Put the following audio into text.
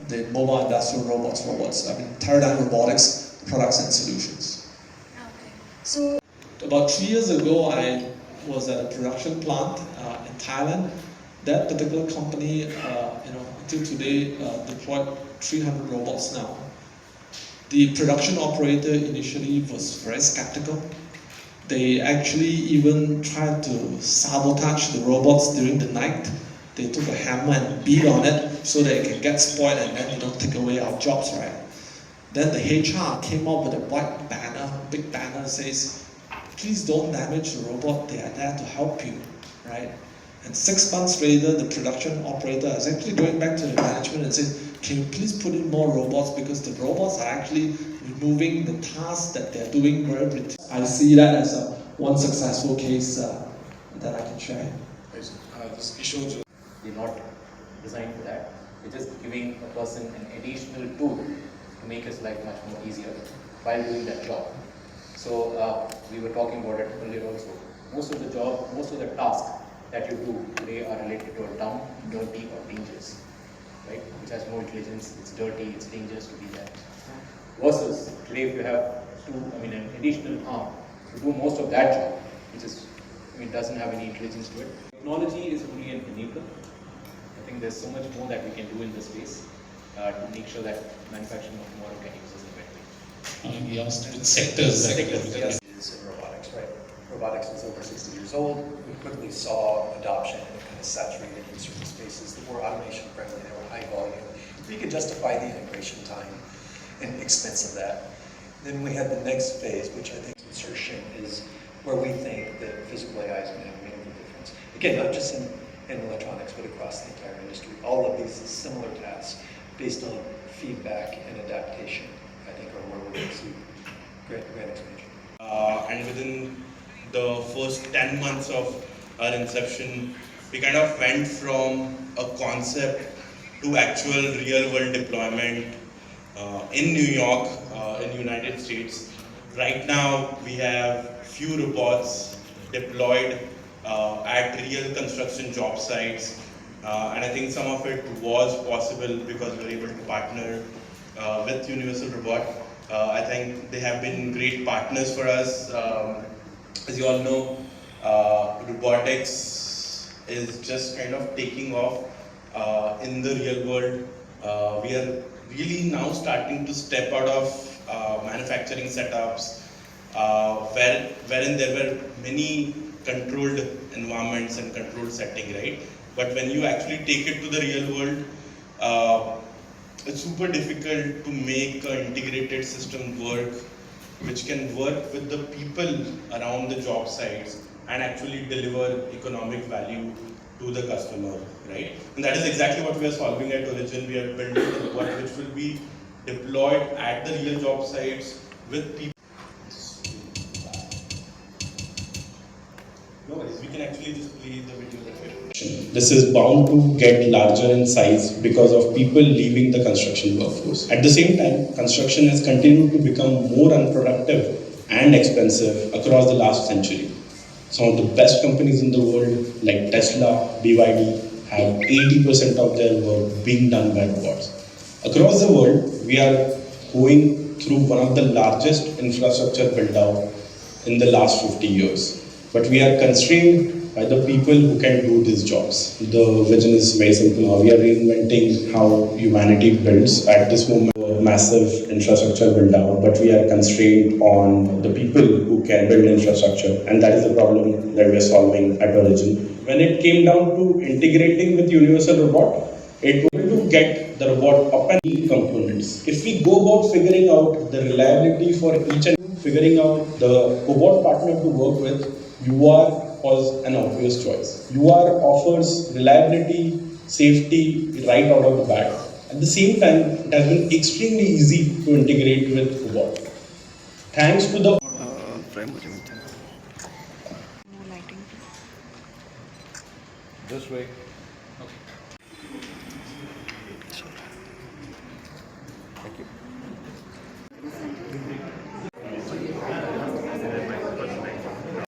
the mobile industrial robots. I mean, Teradyne Robotics products and solutions. Okay. So About 3 years ago, I was at a production plant in Thailand. That particular company, until today, deployed 300 robots now. The production operator initially was very skeptical. They actually even tried to sabotage the robots during the night. They took a hammer and beat on it so that it can get spoiled and then take away our jobs, right? Then the HR came up with a white banner, big banner that says, please don't damage the robot, they are there to help you, right? And 6 months later, the production operator is actually going back to the management and saying, can you please put in more robots, because the robots are actually removing the tasks that they're doing very briefly. I see that as one successful case that I can share. This Kishore, we're not designed for that. We're just giving a person an additional tool to make his life much more easier while doing that job. So we were talking about it earlier also. Most of the tasks that you do today are related to a dumb, dirty or dangerous, right? Which has no intelligence, it's dirty, it's dangerous to be there. Versus today if you have an additional arm to do most of that job, which is, doesn't have any intelligence to it. Technology is only an enabler. I think there's so much more that we can do in this space to make sure that manufacturing of tomorrow can use us in a better way. he asked which sectors. Is in robotics, right? Robotics was over 60 years old. We quickly saw adoption and it kind of saturated in certain spaces that were automation friendly, they were high volume. You could justify the integration time and expense of that. Then we had the next phase, which I think insertion is where we think that physical AI is going to have a meaningful difference. Again, not just in electronics, but across the entire industry. All of these similar tasks based on feedback and adaptation, I think, are where we're going to see great expansion. And within the first 10 months of our inception, we kind of went from a concept to actual real-world deployment in New York, in the United States. Right now, we have few robots deployed at real construction job sites. And I think some of it was possible because we were able to partner with Universal Robot. I think they have been great partners for us. As you all know, robotics is just kind of taking off in the real world. We are really now starting to step out of manufacturing setups wherein there were many controlled environments and controlled setting, right? But when you actually take it to the real world, it's super difficult to make an integrated system work which can work with the people around the job sites and actually deliver economic value to the customer, right? And that is exactly what we are solving at Origin. We are building a robot which will be deployed at the real job sites with people. No worries, we can actually just play the video that way. This is bound to get larger in size because of people leaving the construction workforce. At the same time, construction has continued to become more unproductive and expensive across the last century. Some of the best companies in the world, like Tesla, BYD, have 80% of their work being done by robots. Across the world, we are going through one of the largest infrastructure build-out in the last 50 years. But we are constrained by the people who can do these jobs. The vision is very simple. We are reinventing how humanity builds. At this moment, a massive infrastructure build-out, but we are constrained on the people who can build infrastructure, and that is the problem that we are solving at Origin. When it came down to integrating with Universal Robot, it was to get the robot up and running components. If we go about figuring out the reliability for each and figuring out the robot partner to work with, UR was an obvious choice. UR offers reliability, safety right out of the bat. At the same time, it has been extremely easy to integrate with robot. Thanks to the no lighting. This way. Okay.